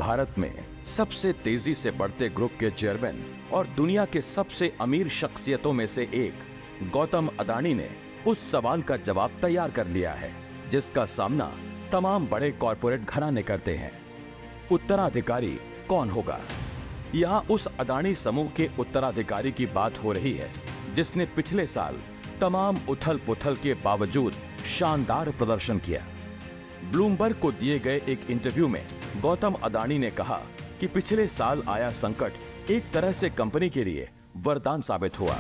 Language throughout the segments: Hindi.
भारत में सबसे तेजी से बढ़ते ग्रुप के चेयरमैन और दुनिया के सबसे अमीर शख्सियतों में से एक गौतम अडानी ने उस सवाल का जवाब तैयार कर लिया है जिसका सामना तमाम बड़े कॉरपोरेट घराने करते हैं। उत्तराधिकारी कौन होगा? यहाँ उस अडानी समूह के उत्तराधिकारी की बात हो रही है जिसने पिछले साल तमाम उथल पुथल के बावजूद शानदार प्रदर्शन किया। ब्लूमबर्ग को दिए गए एक इंटरव्यू में गौतम अडानी ने कहा कि पिछले साल आया संकट एक तरह से कंपनी के लिए वरदान साबित हुआ।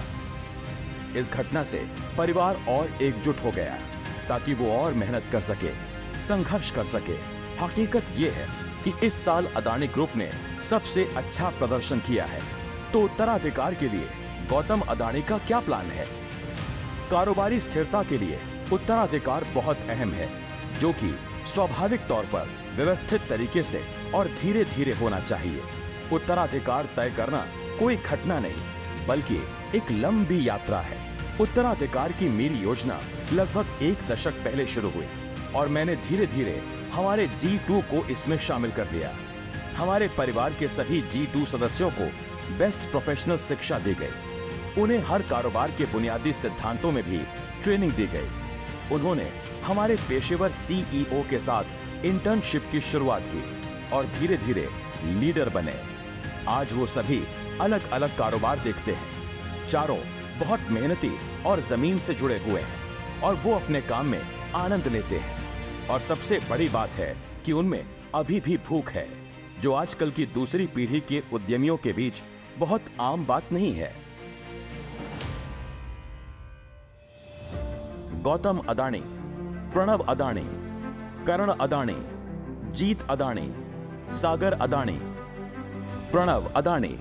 इस घटना से परिवार और एकजुट हो गया ताकि वो और मेहनत कर सके, संघर्ष कर सके। हकीकत ये है कि इस साल अडानी ग्रुप ने सबसे अच्छा प्रदर्शन किया है। तो उत्तराधिकार के लिए गौतम अडानी का क्या प्लान है? कारोबारी स्थिरता के लिए उत्तराधिकार बहुत अहम है, जो कि स्वाभाविक तौर पर व्यवस्थित तरीके से और धीरे धीरे होना चाहिए। उत्तराधिकार तय करना कोई घटना नहीं बल्कि एक लंबी यात्रा है। उत्तराधिकार की मेरी योजना लगभग 1 दशक पहले शुरू हुई और मैंने धीरे धीरे हमारे G2 को इसमें शामिल कर लिया। हमारे परिवार के सभी G2 सदस्यों को बेस्ट प्रोफेशनल शिक्षा दी गई। उन्हें हर कारोबार के बुनियादी सिद्धांतों में भी ट्रेनिंग दी गई। उन्होंने हमारे पेशेवर CEO के साथ इंटर्नशिप की शुरुआत की और धीरे धीरे लीडर बने। आज वो सभी अलग अलग कारोबार देखते हैं। चारों बहुत मेहनती और जमीन से जुड़े हुए हैं और वो अपने काम में आनंद लेते हैं। और सबसे बड़ी बात है कि उनमें अभी भी भूख है, जो आजकल की दूसरी पीढ़ी के उद्यमियों के बीच बहुत आम बात नहीं है। गौतम अडानी, प्रणव अडानी, करण अडानी, जीत अडानी, सागर अडानी। प्रणव अडानी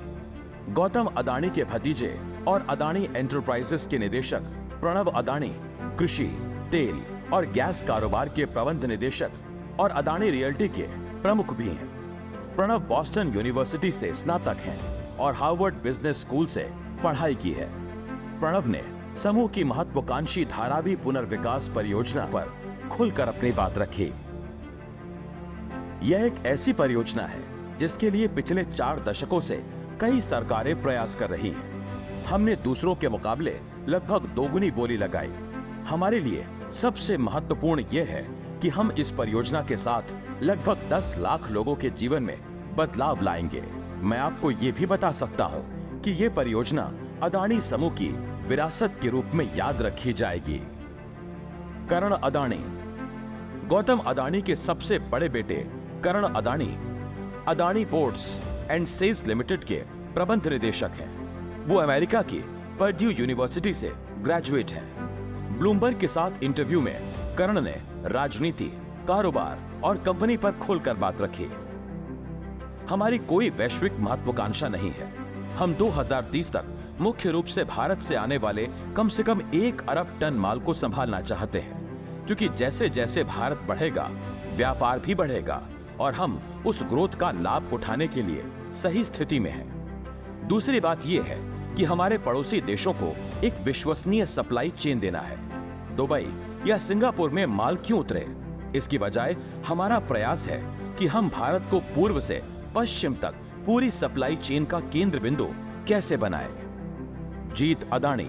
गौतम अडानी के भतीजे और अडानी एंटरप्राइजेस के निदेशक प्रणव अडानी कृषि, तेल और गैस कारोबार के प्रबंध निदेशक और अडानी रियल्टी के प्रमुख भी हैं। प्रणव बॉस्टन यूनिवर्सिटी से स्नातक हैं और हार्वर्ड बिजनेस स्कूल से पढ़ाई की है। प्रणव ने समूह की महत्वाकांक्षी धारावी पुनर्विकास परियोजना पर खुलकर अपनी बात रखी। यह एक ऐसी परियोजना है जिसके लिए पिछले 4 दशकों से कई सरकारें प्रयास कर रही हैं। हमने दूसरों के मुकाबले लगभग दोगुनी बोली लगाई। हमारे लिए सबसे महत्वपूर्ण यह है कि हम इस परियोजना के साथ लगभग 10 लाख लोगों के जीवन में बदलाव लाएंगे। मैं आपको यह भी बता सकता हूं कि यह परियोजना अडानी समूह की विरासत के रूप में याद रखी जाएगी। करण अडानी गौतम अडानी के सबसे बड़े बेटे Karan Adani Adani ports and sales limited के प्रबंध निदेशक हैं। वो अमेरिका की पर्ड्यू यूनिवर्सिटी से ग्रेजुएट हैं। ब्लूमबर्ग के साथ इंटरव्यू में करण ने राजनीति, कारोबार और कंपनी पर खुलकर बात रखी। हमारी कोई वैश्विक महत्वाकांक्षा नहीं है। हम 2030 तक मुख्य रूप से भारत से आने वाले कम से कम 1 अरब टन माल को संभालना चाहते हैं, क्योंकि जैसे जैसे भारत बढ़ेगा, व्यापार भी बढ़ेगा और हम उस ग्रोथ का लाभ उठाने के लिए सही स्थिति में हैं। दूसरी बात यह है कि हमारे पड़ोसी देशों को एक विश्वसनीय सप्लाई चेन देना है। दुबई या सिंगापुर में माल क्यों उतरे? इसकी बजाय हमारा प्रयास है कि हम भारत को पूर्व से पश्चिम तक पूरी सप्लाई चेन का केंद्र बिंदु कैसे बनाएं। जीत अडानी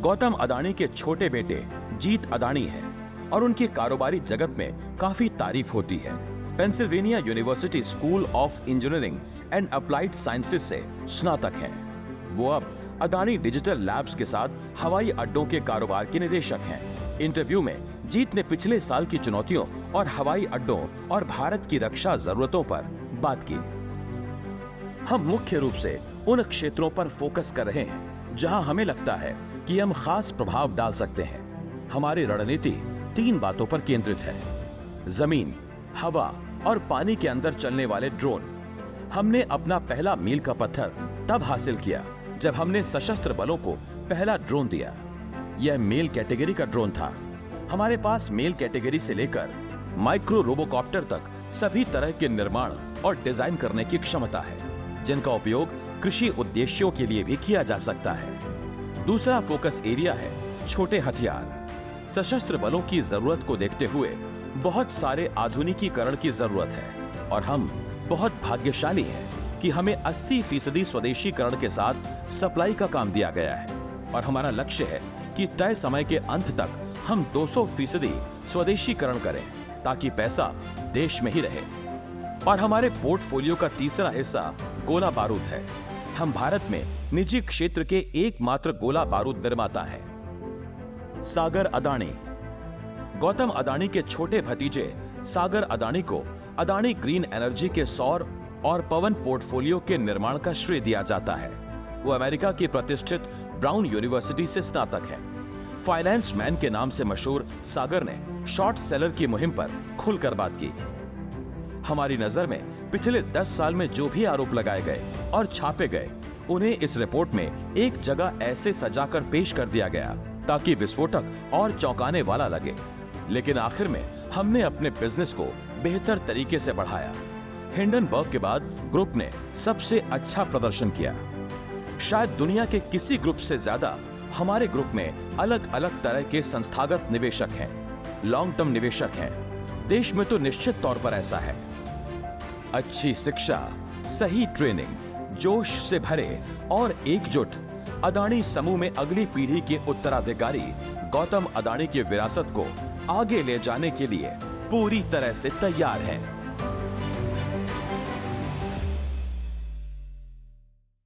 गौतम अडानी के छोटे बेटे जीत अडानी हैं और उनकी कारोबारी जगत में काफी तारीफ होती है। Pennsylvania university school of engineering and applied sciences से स्नातक हैं। वो अब अडानी डिजिटल लैब्स के साथ हवाई अड्डों के कारोबार के निदेशक हैं। इंटरव्यू में जीत ने पिछले साल की चुनौतियों और हवाई अड्डों और भारत की रक्षा जरूरतों पर बात की। हम मुख्य रूप से उन क्षेत्रों पर फोकस कर रहे हैं जहां हमें लगता है कि हम खास प्रभाव डाल सकते हैं। हमारी रणनीति 3 बातों पर केंद्रित है: जमीन, हवा और पानी के अंदर चलने वाले ड्रोन। हमने अपना पहला मील का पत्थर तब हासिल किया जब हमने सशस्त्र बलों को पहला ड्रोन दिया। यह मेल कैटेगरी का ड्रोन था। हमारे पास मेल कैटेगरी से लेकर माइक्रो रोबोकॉप्टर तक सभी तरह के निर्माण और डिजाइन करने की क्षमता है, जिनका उपयोग कृषि उद्देश्यों के लिए भी किया जा सकता है। दूसरा फोकस एरिया है छोटे हथियार। सशस्त्र बलों की जरूरत को देखते हुए बहुत सारे आधुनिकीकरण की जरूरत है और हम बहुत भाग्यशाली हैं कि हमें 80% स्वदेशीकरण के साथ सप्लाई का काम दिया गया है और हमारा लक्ष्य है कि तय समय के अंत तक हम 200% स्वदेशीकरण करें ताकि पैसा देश में ही रहे। और हमारे पोर्टफोलियो का तीसरा हिस्सा गोला बारूद है। हम भारत में निजी क्षेत्र के एकमात्र गोला बारूद निर्माता हैं। सागर अडानी। गौतम अडानी के छोटे भतीजे सागर अडानी को अडानी ग्रीन एनर्जी के सौर और पवन पोर्टफोलियो के निर्माण का श्रेय दिया जाता है। वो अमेरिका की प्रतिष्ठित ब्राउन यूनिवर्सिटी से स्नातक है। फाइनेंस मैन के नाम से मशहूर सागर ने शॉर्ट सेलर की मुहिम पर खुलकर बात की। हमारी नजर में पिछले 10 साल में जो भी आरोप लगाए गए और छापे गए, उन्हें इस रिपोर्ट में एक जगह ऐसे सजाकर पेश कर दिया गया ताकि विस्फोटक और चौंकाने वाला लगे। लेकिन आखिर में हमने अपने बिजनेस को बेहतर तरीके से बढ़ाया। हिंडनबर्ग के बाद ग्रुप ने सबसे अच्छा प्रदर्शन किया। शायद दुनिया के किसी ग्रुप से ज्यादा हमारे ग्रुप में अलग अलग तरह के संस्थागत निवेशक हैं, लॉन्ग टर्म निवेशक हैं। देश में तो निश्चित तौर पर ऐसा है। अच्छी शिक्षा, सही ट्रेनिंग, जोश से भरे और एकजुट अडानी समूह में अगली पीढ़ी के उत्तराधिकारी गौतम अडानी की विरासत को आगे ले जाने के लिए पूरी तरह से तैयार हैं।